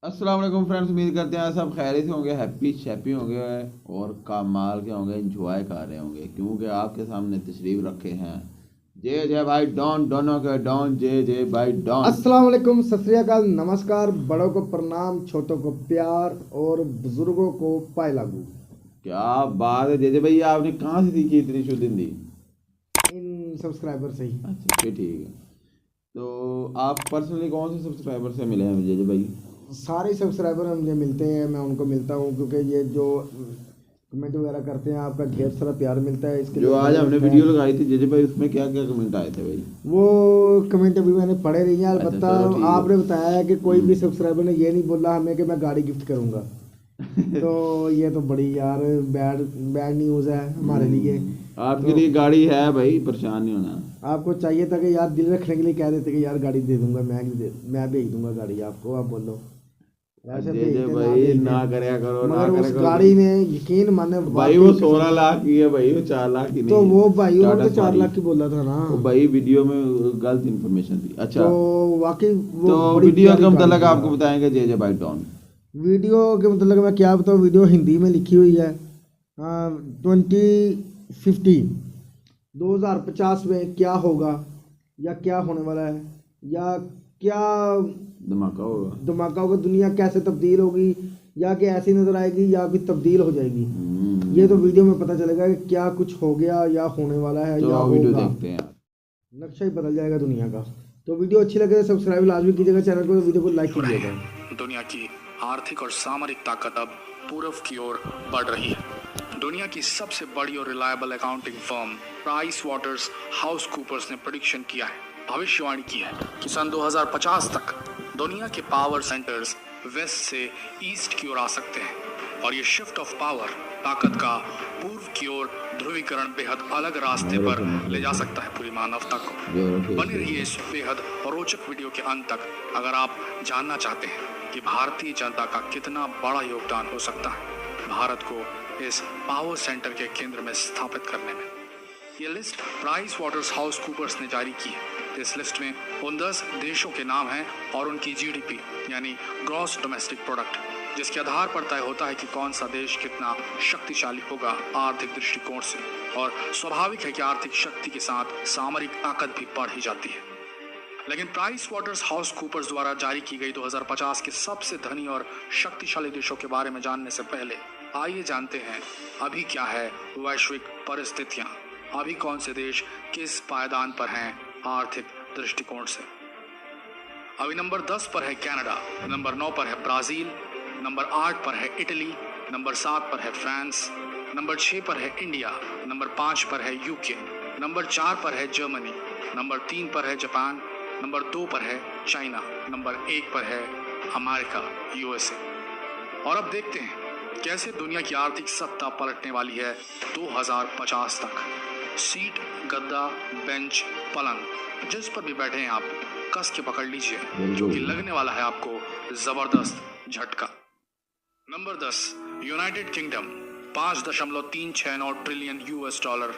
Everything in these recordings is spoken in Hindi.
अस्सलाम वालेकुम फ्रेंड्स, उम्मीद करते हैं सब खैरियत से होंगे, हैप्पी शैप्पी होंगे और कमाल के होंगे, इंजॉय कर रहे होंगे क्योंकि आपके सामने तशरीफ रखे हैं जे जे भाई डॉन, दोनों के डॉन, जे जे भाई डॉन। अस्सलाम वालेकुम, सत श्री अकाल, नमस्कार। बड़ों को प्रणाम, छोटों को प्यार और बुजुर्गों को पाए लागू। क्या बात है जे जे भाई, आपने कहाँ से सीखी इतनी शुद्ध हिंदी? इन सब्सक्राइबर से ही। अच्छा फिर ठीक है। तो आप पर्सनली कौन से सब्सक्राइबर से मिले हैं जे जे भाई? सारे सब्सक्राइबर मुझे मिलते हैं, मैं उनको मिलता हूँ क्योंकि ये जो कमेंट वगैरह करते हैं आपका ढेर सारा प्यार मिलता है। इसके जो लिए आज बहुत हमने बहुत वीडियो थैंक्स। लगाई थी जे जे भाई, उसमें क्या क्या कमेंट आए थे भाई? वो कमेंट अभी मैंने पढ़े नहीं है, अच्छा अलबत्ता चलो ठीक आपने बताया है कि कोई भी है। सब्सक्राइबर ने ये नहीं बोला हमें कि मैं गाड़ी गिफ्ट करूँगा। तो ये तो बड़ी यार बैड बैड न्यूज़ है हमारे लिए। आपके तो लिए गाड़ी है भाई, परेशान नहीं होना। आपको चाहिए था कि यार दिल रखने के लिए कह देते कि यार गाड़ी दे दूंगा, मैं भेज दूंगा गाड़ी आपको, आप बोलो। ऐसे जे जे भेजते ना भाई भेजते, ना करया करो, ना मगर उस करे करो गाड़ी ने यकीन माने भाई। वो वाकई कसम। 16 लाख की है भाई, वो 4 लाख की तो नहीं है। वो भाई उन्होंने टाटा तो चार सवारी। लाख की बोला था ना। वो भाई वीडियो में गलत इन्फॉर्मेशन थी। तो अच्छा, वाकई वो तो बड़ी वीडियो प्यारी के गाड़ी मतलब थी आपको यार। बताएंगे जे जे बाई टॉन। वीडियो के मतलब मैं क्या बताऊँ, वीडियो हिंदी में लिखी हुई है। 2050 2050 में क्या होगा या क्या होने वाला है या क्या धमाका होगा। धमाका होगा, दुनिया कैसे तब्दील होगी या कि ऐसी नजर आएगी या फिर तब्दील हो जाएगी। ये तो वीडियो में पता चलेगा कि क्या कुछ हो गया या होने वाला है चलो या आओ वीडियो होगा। देखते हैं। नक्शा ही बदल जाएगा दुनिया का। तो वीडियो अच्छी लगे तो सब्सक्राइब लाजमी कीजिएगा चैनल को, वीडियो को लाइक कीजिएगा। दुनिया की आर्थिक और सामरिक ताकत अब पूर्व की ओर बढ़ रही है। दुनिया की सबसे बड़ी और reliable accounting firm PricewaterhouseCoopers ने प्रेडिक्शन किया है, भविष्यवाणी की है कि सन 2050 तक दुनिया के पावर सेंटर्स वेस्ट से ईस्ट की ओर आ सकते हैं और ये शिफ्ट ऑफ पावर, ताकत का पूर्व की ओर ध्रुवीकरण बेहद अलग रास्ते पर ले जा सकता है पूरी मानवता को। बने रहिए इस बेहद रोचक वीडियो के अंत तक अगर आप जानना चाहते हैं कि भारतीय जनता का कितना बड़ा योगदान हो सकता है भारत को इस पावर सेंटर के केंद्र में स्थापित करने में। ये list PricewaterhouseCoopers ने जारी की है। इस लिस्ट में उन 10 देशों के नाम हैं और उनकी जीडीपी यानी ग्रॉस डोमेस्टिक प्रोडक्ट, जिसके आधार पर तय होता है कि कौन सा देश कितना शक्तिशाली होगा आर्थिक दृष्टिकोण से। और स्वाभाविक है कि आर्थिक शक्ति के साथ सामरिक ताकत भी बढ़ ही जाती है। लेकिन प्राइस वाटर्स हाउस कूपर्स द्वारा जारी की गई 2050 के सबसे धनी और शक्तिशाली देशों के बारे में जानने से पहले आइए जानते हैं अभी क्या है वैश्विक परिस्थितियां, अभी कौन से देश किस पायदान पर हैं आर्थिक दृष्टिकोण से। अभी नंबर 10 पर है कनाडा, नंबर 9 पर है ब्राजील, नंबर 8 पर है इटली, नंबर 7 पर है फ्रांस, नंबर 6 पर है इंडिया, नंबर 5 पर है यूके, नंबर 4 पर है जर्मनी, नंबर 3 पर है जापान, नंबर 2 पर है चाइना, नंबर 1 पर है अमेरिका यूएसए। और अब देखते हैं कैसे दुनिया की आर्थिक सत्ता पलटने वाली है 2050 तक। सीट, गद्दा, बेंच, पलंग, जिस पर भी बैठे हैं आप, कस के पकड़ लीजिए क्योंकि लगने वाला है आपको जबरदस्त झटका। Number 10, United kingdom, 5.369 trillion US dollar.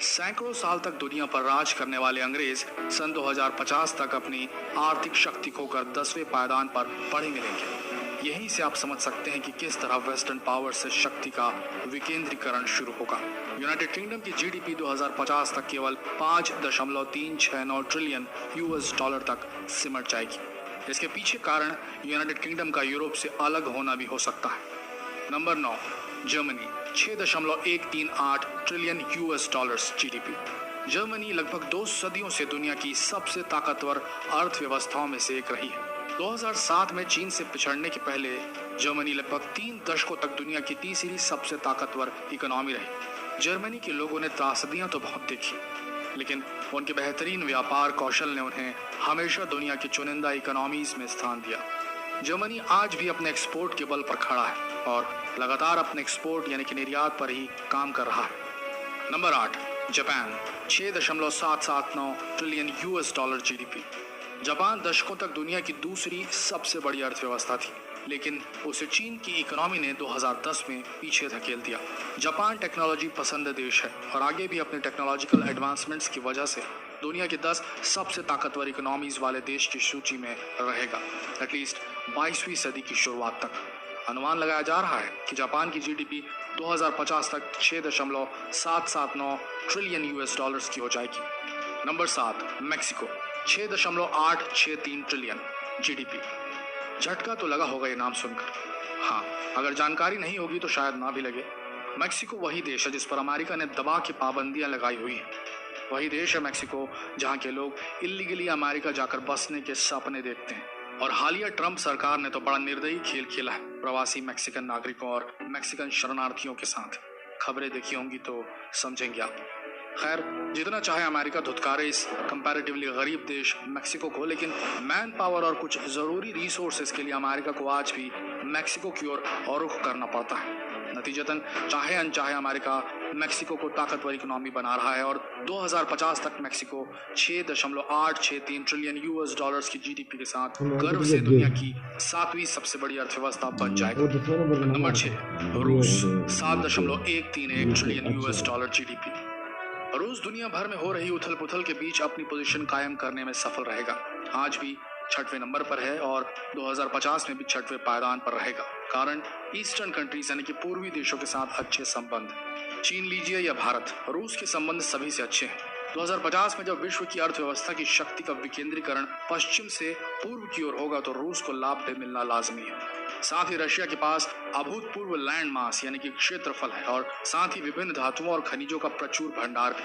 सैकड़ों साल तक दुनिया पर राज करने वाले अंग्रेज सन 2050 तक अपनी आर्थिक शक्ति खोकर 10वें पायदान पर पड़े मिलेंगे। यहीं से आप समझ सकते हैं कि किस तरह वेस्टर्न पावर से शक्ति का विकेंद्रीकरण शुरू होगा। यूनाइटेड किंगडम की जीडीपी 2050 तक केवल 5.369 ट्रिलियन यूएस डॉलर तक सिमट जाएगी। इसके पीछे कारण यूनाइटेड किंगडम का यूरोप से अलग होना भी हो सकता है। Number 9, Germany, 6.138 trillion US dollars GDP. Germany लगभग 2 सदियों से दुनिया की सबसे ताकतवर अर्थव्यवस्थाओं में से एक रही है। 2007 में चीन से पिछड़ने के पहले जर्मनी लगभग 3 दशकों तक दुनिया की तीसरी सबसे ताकतवर इकोनॉमी रही। जर्मनी के लोगों ने त्रासदियां तो बहुत देखी, लेकिन उनके बेहतरीन व्यापार कौशल ने उन्हें हमेशा दुनिया की चुनिंदा इकोनॉमीज में स्थान दिया। जर्मनी आज भी अपने एक्सपोर्ट के बल पर खड़ा है और लगातार अपने एक्सपोर्ट यानी कि निर्यात पर ही काम कर रहा है। Number 8, Japan, 6.779 trillion US dollar GDP. Japan दशकों तक दुनिया की दूसरी सबसे बड़ी अर्थव्यवस्था थी। लेकिन उसे चीन की इकोनॉमी ने 2010 में पीछे धकेल दिया। जापान टेक्नोलॉजी पसंद देश है और आगे भी अपने टेक्नोलॉजिकल एडवांसमेंट्स की वजह से दुनिया की 10 सबसे ताकतवर इकोनॉमीज वाले देश की सूची में रहेगा, एटलीस्ट 22वीं सदी की शुरुआत तक। अनुमान लगाया जा रहा है कि जापान की जीडीपी 2050 तक 6.779 ट्रिलियन यूएस डॉलर्स की हो जाएगी। Number 7, Mexico, 6.863 trillion GDP. झटका तो लगा होगा ये नाम सुनकर। हाँ, अगर जानकारी नहीं होगी तो शायद ना भी लगे। मैक्सिको वही देश है जिस पर अमेरिका ने दबा के पाबंदियां लगाई हुई हैं। वही देश है मैक्सिको जहां के लोग इलीगली अमेरिका जाकर बसने के सपने देखते हैं। और हालिया ट्रंप सरकार ने तो बड़ा निर्दयी खेल खेला है प्रवासी मैक्सिकन नागरिकों और मैक्सिकन शरणार्थियों के साथ। खबरें देखी होंगी तो समझेंगे आप। खैर, जितना चाहे अमेरिका धुतकारे इस कंपैरेटिवली गरीब देश मैक्सिको को, लेकिन मैन पावर और कुछ ज़रूरी रिसोर्सेज के लिए अमेरिका को आज भी मैक्सिको की ओर रुख करना पड़ता है। नतीजतन चाहे अनचाहे अमेरिका मैक्सिको को ताकतवर इकोनॉमी बना रहा है और 2050 तक मैक्सिको 6.863 ट्रिलियन यूएस डॉलर्स की जीडीपी के साथ गर्व से दुनिया की 7वीं सबसे बड़ी अर्थव्यवस्था बन जाएगा। नंबर 6, रूस, 7.131 ट्रिलियन यूएस डॉलर जीडीपी। रूस दुनिया भर में हो रही उथल पुथल के बीच अपनी पोजीशन कायम करने में सफल रहेगा। आज भी 6वें नंबर पर है और 2050 में भी 6वें पायदान पर रहेगा। कारण ईस्टर्न कंट्रीज यानी कि पूर्वी देशों के साथ अच्छे संबंध। चीन लीजिए या भारत, रूस के संबंध सभी से अच्छे हैं। 2050 में जब विश्व की अर्थव्यवस्था की शक्ति का विकेंद्रीकरण पश्चिम से पूर्व की ओर होगा तो रूस को लाभ भी मिलना लाजमी है। साथ ही रशिया के पास अभूतपूर्व लैंड मास यानी कि क्षेत्रफल है और साथ ही विभिन्न धातुओं और खनिजों का प्रचुर भंडार भी।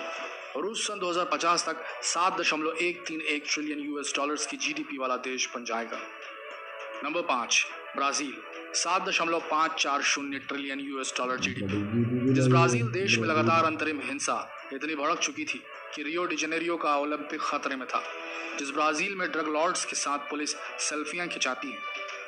रूस सन 2050 तक 7.131 ट्रिलियन यूएस डॉलर्स की जीडीपी वाला देश बन जाएगा। Number 5, Brazil, 7.540 trillion US dollar GDP. जिस ब्राजील देश में लगातार अंतरिम हिंसा इतनी भड़क चुकी थी कि रियो डी जेनेरियो का ओलंपिक खतरे में था, जिस ब्राजील में ड्रग लॉर्ड्स के साथ पुलिस सेल्फियां खिंचाती है,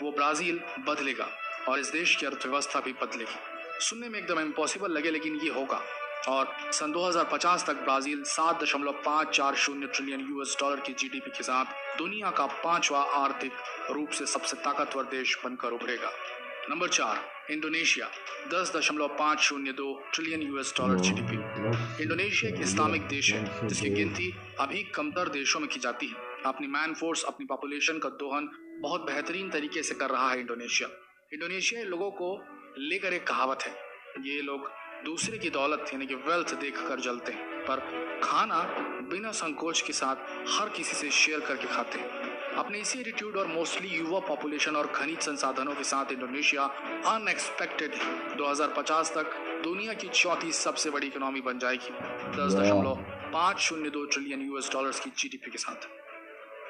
वो ब्राजील बदलेगा और इस देश की अर्थव्यवस्था भी बदलेगी। सुनने में एकदम इम्पॉसिबल लगे लेकिन ये होगा और सन 2050 तक ब्राजील 7.540 ट्रिलियन यूएस डॉलर की जीडीपी के साथ दुनिया का 5वां आर्थिक रूप से सबसे ताकतवर देश बनकर उभरेगा। Number 4, Indonesia, 10.502 trillion US dollar GDP. Indonesia एक इस्लामिक देश है जिसकी गिनती अभी कमतर देशों में की जाती है। अपनी मैन फोर्स, अपनी पॉपुलेशन का दोहन बहुत बेहतरीन तरीके से कर रहा है इंडोनेशिया। इंडोनेशियाई लोगों को लेकर एक कहावत है, ये लोग दूसरे की दौलत यानी कि वेल्थ देखकर जलते हैं, पर खाना बिना संकोच के साथ हर किसी से शेयर करके खाते हैं। अपने इसी एटीट्यूड और मोस्टली युवा पॉपुलेशन और खनिज संसाधनों के साथ इंडोनेशिया अनएक्सपेक्टेड 2050 तक दुनिया की 4थी सबसे बड़ी इकोनॉमी बन जाएगी 10.502 ट्रिलियन यूएस डॉलर्स की जीडीपी के साथ।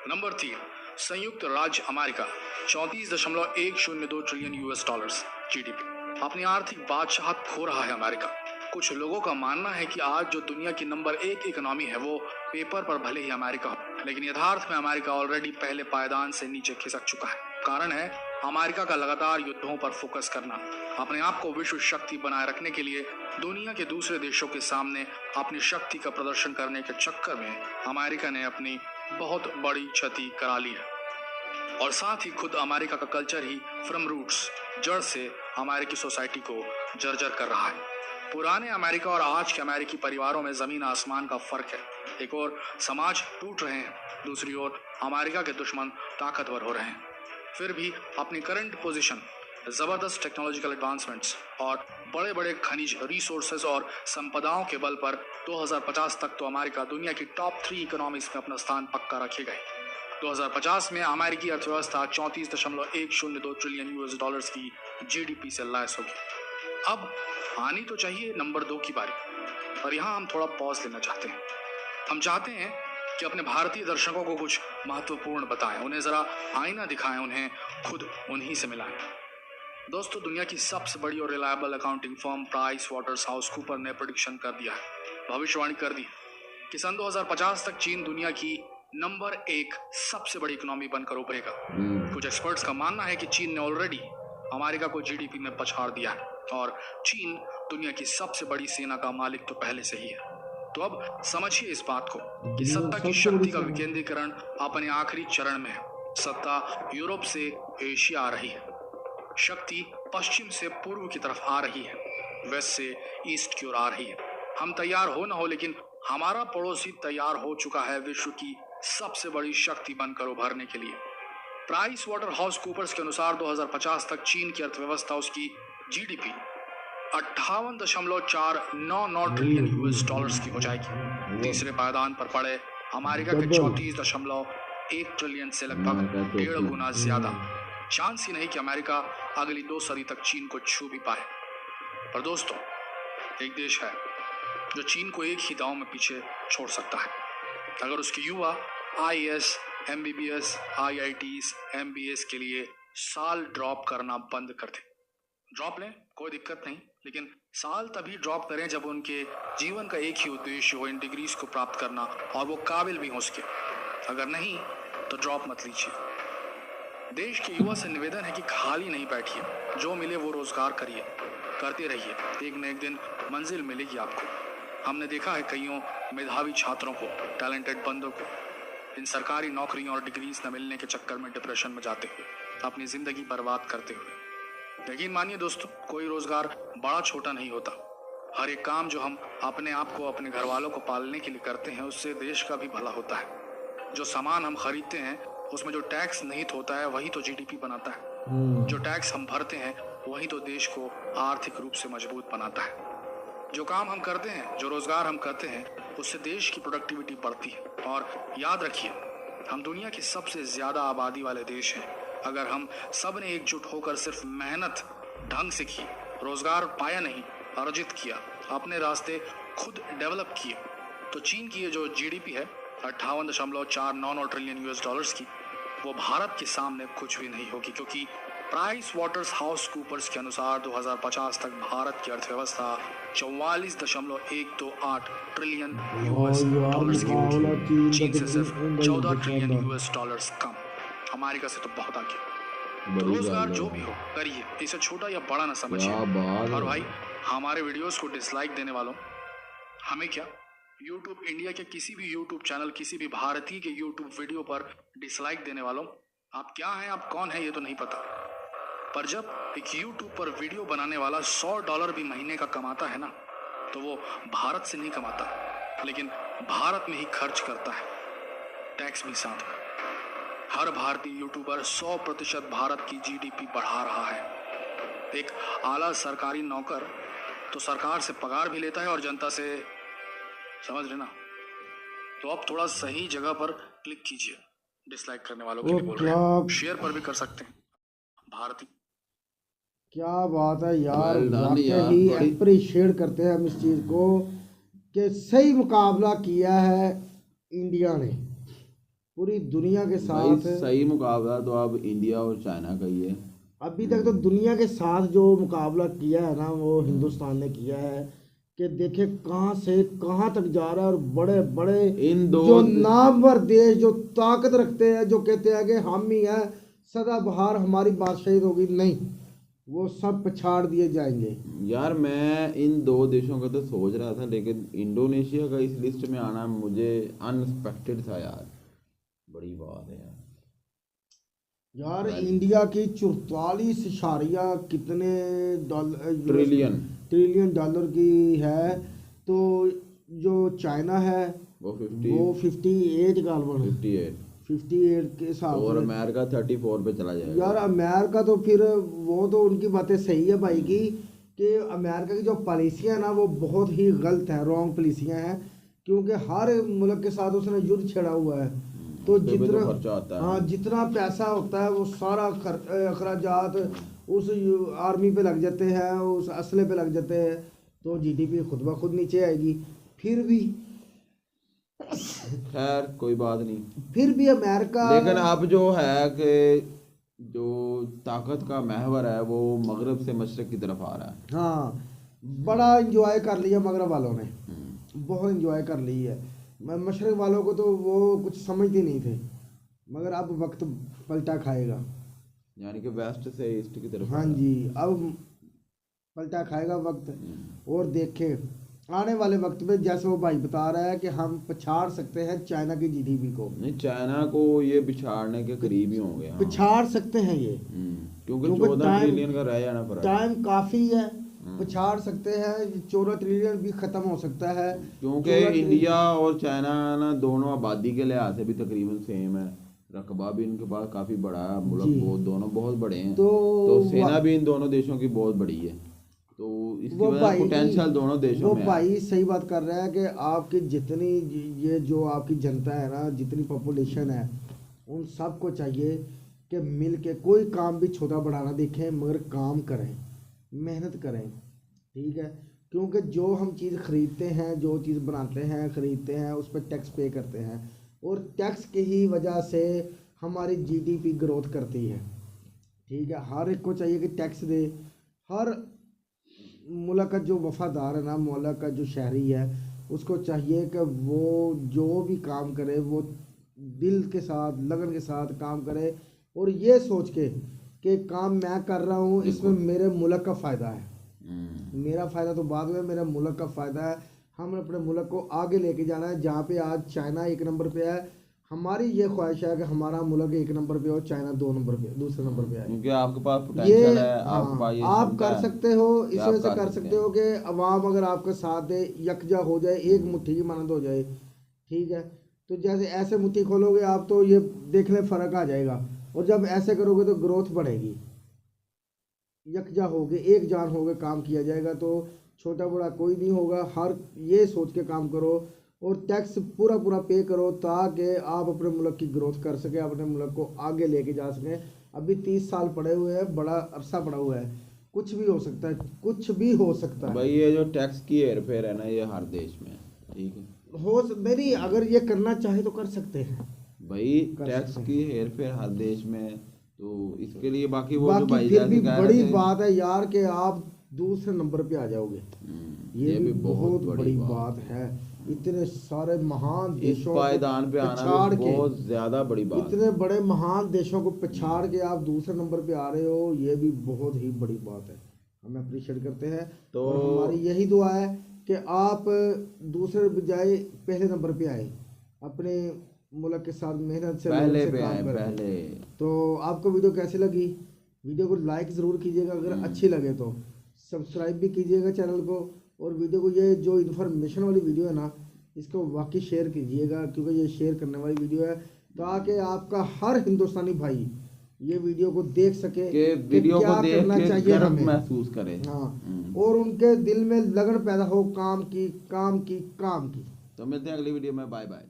नंबर 3, संयुक्त राज्य America, 34.102 trillion US dollars GDP. अपनी आर्थिक बादशाहत खो रहा है अमेरिका। कुछ लोगों का मानना है कि आज जो दुनिया की नंबर 1 इकोनॉमी है वो पेपर पर भले ही अमेरिका हो, लेकिन यथार्थ में अमेरिका ऑलरेडी पहले पायदान से नीचे खिसक चुका है। कारण है अमेरिका का लगातार युद्धों पर फोकस करना। अपने आप को विश्व शक्ति बनाए रखने के लिए दुनिया के दूसरे देशों के सामने अपनी शक्ति का प्रदर्शन करने के चक्कर में अमेरिका ने अपनी बहुत बड़ी क्षति करा ली है। और साथ ही खुद अमेरिका का कल्चर ही फ्रॉम रूट्स, जड़ से अमेरिकी सोसाइटी को जर्जर कर रहा है। पुराने अमेरिका और आज के अमेरिकी परिवारों में जमीन आसमान का फर्क है। एक और समाज टूट रहे हैं, दूसरी ओर अमेरिका के दुश्मन ताकतवर हो रहे हैं। फिर भी अपनी करंट पोजीशन, जबरदस्त टेक्नोलॉजिकल एडवांसमेंट्स और बड़े बड़े खनिज रिसोर्सेज और संपदाओं के बल पर 2050 तक तो अमेरिका दुनिया की टॉप 3 इकोनॉमीज में अपना स्थान पक्का रखेगा। 2050 में अमेरिकी अर्थव्यवस्था 34.102 ट्रिलियन यूएस डॉलर्स की जीडीपी से लैस होगी। अब आनी तो चाहिए नंबर 2 की बारी, और यहाँ हम थोड़ा पॉज लेना चाहते हैं। हम चाहते हैं कि अपने भारतीय दर्शकों को कुछ महत्वपूर्ण बताएं, उन्हें जरा आईना दिखाएं, उन्हें खुद उन्हीं से मिलाएं। दोस्तों, दुनिया की सबसे बड़ी और reliable accounting firm price waters house Cooper ने प्रेडिक्शन कर दिया है, भविष्यवाणी कर दी कि सन 2050 तक चीन दुनिया की नंबर 1 सबसे बड़ी इकोनॉमी बनकर उभरेगा। कुछ एक्सपर्ट्स का मानना है कि चीन ने ऑलरेडी अमेरिका को जीडीपी में पछाड़ दिया है और चीन दुनिया की सबसे बड़ी सेना का मालिक तो पहले से ही है। तो अब समझिए इस बात को कि सत्ता की शक्ति का विकेंद्रीकरण अपने आखिरी चरण में है। सत्ता यूरोप से एशिया आ रही है। शक्ति पश्चिम से पूर्व की तरफ आ रही है, वेस्ट से ईस्ट की ओर आ रही है। हम तैयार हो न हो, लेकिन हमारा पड़ोसी तैयार हो चुका है विश्व की सबसे बड़ी शक्ति बनकर उभरने के लिए। प्राइस वाटर हाउस कूपर्स के अनुसार 2050 तक चीन की अर्थव्यवस्था, उसकी जीडीपी 58.499 ट्रिलियन यूएस डॉलर्स की हो जाएगी। तीसरे पायदान पर पड़े अमेरिका के 34.1 ट्रिलियन से लगभग 1.5 गुना ज्यादा। चांस ही नहीं कि अमेरिका अगली 2 सदी तक चीन को छू भी पाए। पर दोस्तों, एक देश है जो चीन को एक ही दांव में पीछे छोड़ सकता है। अगर उसके युवा आईएएस, एमबीबीएस, आईआईटीज, एमबीएस के लिए साल ड्रॉप करना बंद कर दें। ड्रॉप लें, कोई दिक्कत नहीं, लेकिन साल तभी ड्रॉप करें जब उनके जीवन का एक ही उद्देश्य हो, इन डिग्रीज को प्राप्त करना, और वो काबिल भी हो उसके। अगर नहीं तो ड्रॉप मत लीजिए। देश के युवा से निवेदन है कि खाली नहीं बैठिए, जो मिले वो रोजगार करिए, करते रहिए, एक न एक दिन मंजिल मिलेगी आपको। हमने देखा है कईयों मेधावी छात्रों को, टैलेंटेड बंदों को इन सरकारी नौकरियों और डिग्रीज न मिलने के चक्कर में डिप्रेशन में जाते हुए, अपनी जिंदगी बर्बाद करते हुए। यकीन मानिए दोस्तों, कोई रोजगार बड़ा छोटा नहीं होता। हर एक काम जो हम अपने आप को, अपने घर वालों को पालने के लिए करते हैं, उससे देश का भी भला होता है। जो सामान हम खरीदते हैं उसमें जो टैक्स निहित होता है वही तो जीडीपी बनाता है। जो टैक्स हम भरते हैं वही तो देश को आर्थिक रूप से मजबूत बनाता है। जो काम हम करते हैं, जो रोजगार हम करते हैं, उससे देश की प्रोडक्टिविटी बढ़ती है। और याद रखिए, हम दुनिया के सबसे ज्यादा आबादी वाले देश हैं। अगर हम सब ने एकजुट होकर सिर्फ मेहनत ढंग से की, रोजगार पाया नहीं, अर्जित किया, अपने रास्ते खुद डेवलप किए, तो चीन की ये जो जीडीपी है 58.499 ट्रिलियन यूएस डॉलर्स की, वो भारत के सामने कुछ भी नहीं होगी। क्योंकि प्राइस वाटर्स हाउस कूपर्स के अनुसार 2050 तक भारत की अर्थव्यवस्था 44.128 ट्रिलियन यूएस डॉलर्स की होगी। चीन से सिर्फ 14 ट्रिलियन यूएस डॉलर्स कम, अमेरिका से तो बहुत आगे। तो रोजगार जो भी हो करिए, इसे छोटा या बड़ा ना समझिए। और भाई, हमारे वीडियोस को डिसलाइक देने वालों, हमें क्या, यूट्यूब इंडिया के किसी भी यूट्यूब चैनल, किसी भी भारतीय के यूट्यूब वीडियो पर डिसलाइक देने वालों, आप क्या हैं, आप कौन हैं, ये तो नहीं पता। पर जब एक यूट्यूब पर वीडियो बनाने वाला $100 भी महीने का कमाता है ना, तो वो भारत से नहीं कमाता, लेकिन भारत में ही खर्च करता है, टैक्स भी साथ में। हर भारतीय यूट्यूबर 100% भारत की जीडीपी बढ़ा रहा है। एक आला सरकारी नौकर तो सरकार से पगार भी लेता है और जनता से, समझ लेना। तो आप थोड़ा सही जगह पर क्लिक कीजिए। डिसलाइक करने वालों के लिए बोल रहे हैं, शेयर पर भी कर सकते हैं। भारतीय, क्या बात है यार, वाकई अप्रिशिएट करते हैं हम इस चीज़ को कि सही मुकाबला किया है इंडिया ने पूरी दुनिया के साथ। सही मुकाबला तो अब इंडिया और चाइना का ही है। अभी तक तो दुनिया के साथ जो मुकाबला किया है ना, वो हिंदुस्तान ने किया है कि देखे कहाँ से कहाँ तक जा रहा है। और बड़े बड़े इन दो जो नामवर देश जो ताकत रखते हैं, जो कहते हैं कि हम ही हैं सदाबहार, हमारी बादशाही होगी, नहीं, वो सब पछाड़ दिए जाएंगे। यार मैं इन 2 देशों का तो सोच रहा था, लेकिन इंडोनेशिया का इस लिस्ट में आना मुझे अनएक्सपेक्टेड था यार। बड़ी बात है यार। इंडिया की 44 कितने ट्रिलियन डॉलर की है, तो जो चाइना है वो 58 के हिसाब से, और अमेरिका 34 पे चला जाएगा। यार अमेरिका तो फिर वो तो उनकी बातें सही है भाई की, कि अमेरिका की जो पॉलिसियाँ ना वो बहुत ही गलत है, रॉन्ग पॉलिसियाँ हैं। क्योंकि हर मुल्क के साथ उसने युद्ध छेड़ा हुआ है, तो जितना पैसा होता है वो सारा अखराजात उस आर्मी पे लग जाते हैं, उस असले पे लग जाते हैं, तो जीडीपी खुद ब खुद नीचे आएगी। फिर भी खैर कोई बात नहीं, फिर भी अमेरिका, लेकिन अब जो है कि जो ताकत का महवर है वो मगरब से मशरक की तरफ आ रहा है। हाँ, बड़ा इंजॉय कर लिया मगरब वालों ने, बहुत इंजॉय कर ली है। मशरक वालों को तो वो कुछ समझते नहीं थे, मगर अब वक्त पलटा खाएगा, यानी कि वेस्ट से ईस्ट की तरफ। हाँ जी, अब पलटा खाएगा वक्त। और देखें आने वाले वक्त में जैसे वो भाई बता रहा है कि हम पछाड़ सकते हैं चाइना की जीडीपी को, नहीं चाइना को ये पिछाड़ने के करीब ही होंगे। हाँ। पिछाड़ सकते हैं ये, क्योंकि क्योंकि 14 ट्रिलियन का रह जाना फर्क। टाइम काफी है, पिछाड़ सकते हैं। 14 ट्रिलियन भी खत्म हो सकता है, क्योंकि इंडिया और चाइना ना दोनों आबादी के लिहाज से भी तकरीबन सेम है, रकबा भी इनके पास काफी बड़ा है, मुल्क बहुत दोनों बहुत बड़े हैं, तो सेना भी इन दोनों देशों की बहुत बड़ी है, तो इसकी वजह पोटेंशियल दोनों देशों में है। वो भाई सही बात कर रहा है कि आपकी जितनी ये जो आपकी जनता है ना, जितनी पॉपुलेशन है, उन सबको चाहिए कि मिल के कोई काम भी छोटा बड़ा ना देखें, मगर काम करें, मेहनत करें, ठीक है। क्योंकि जो हम चीज़ ख़रीदते हैं, जो चीज़ बनाते हैं, ख़रीदते हैं, उस पर टैक्स पे करते हैं, और टैक्स की ही वजह से हमारी जीडीपी ग्रोथ करती है, ठीक है। हर एक को चाहिए कि टैक्स दे। हर मुल्क का जो वफादार है ना, मुल्क का जो शहरी है, उसको चाहिए कि वो जो भी काम करे वो दिल के साथ, लगन के साथ काम करे, और ये सोच के कि काम मैं कर रहा हूँ इसमें मेरे मुल्क का फ़ायदा है। मेरा फ़ायदा तो बाद में, मेरा मुल्क का फ़ायदा है। हम अपने मुल्क को आगे लेके जाना है। जहाँ पे आज चाइना 1 नंबर पे है, हमारी ये ख्वाहिश है कि हमारा मुल्क 1 नंबर पे हो, चाइना 2 नंबर पे, दूसरे नंबर पे आए। क्योंकि आपके पास पोटेंशियल है, आप कर सकते हो, इस वजह से कर सकते हो कि अवाम अगर आपका साथ दे, यकजा हो जाए, एक मुट्ठी की मानद हो जाए, ठीक है। तो जैसे ऐसे मुट्ठी खोलोगे आप, तो ये देखने फ़र्क आ जाएगा, और जब ऐसे करोगे तो ग्रोथ बढ़ेगी। यकजा होगे, एक जान होगे, काम किया जाएगा, तो छोटा बड़ा कोई नहीं होगा। हर ये सोच के काम करो और टैक्स पूरा पूरा पे करो, ताकि आप अपने मुल्क की ग्रोथ कर सकें, अपने मुल्क को आगे लेके जा सकें। अभी 30 साल पड़े हुए हैं, बड़ा अरसा पड़ा हुआ है, कुछ भी हो सकता है, कुछ भी हो सकता है भाई। ये जो टैक्स की हेर फेर है ना, ये हर देश में है, ठीक है। मेरी अगर ये करना चाहे तो कर सकते हैं भाई, टैक्स की हेर फेर हर देश में है, तो इसके लिए बाकी वो जो भाई फिर भी बड़ी बात है यार कि आप दूसरे नंबर पे आ जाओगे, ये भी बहुत बड़ी बात है। इतने सारे महान देशों पायदान पे आना भी बहुत ज्यादा बड़ी बात, इतने बड़े महान देशों को पछाड़ के आप दूसरे नंबर पे आ रहे हो, ये भी बहुत ही बड़ी बात है। हम अप्रिशिएट करते हैं, तो और हमारी यही दुआ है कि आप दूसरे बजाय पहले नंबर पे आए, अपने मुल्क के साथ मेहनत से पहले पे आए पहले। तो आपको वीडियो कैसी लगी? वीडियो को लाइक ज़रूर कीजिएगा, अगर अच्छी लगे तो सब्सक्राइब भी कीजिएगा चैनल को, और वीडियो को, ये जो इन्फॉर्मेशन वाली वीडियो है ना, इसको वाकई शेयर कीजिएगा, क्योंकि ये शेयर करने वाली वीडियो है, ताकि आपका हर हिंदुस्तानी भाई ये वीडियो को देख सके कि वीडियो को देख के गर्व महसूस करे, हाँ, और उनके दिल में लगन पैदा हो काम की। तो मिलते हैं अगली वीडियो में, बाय बाय।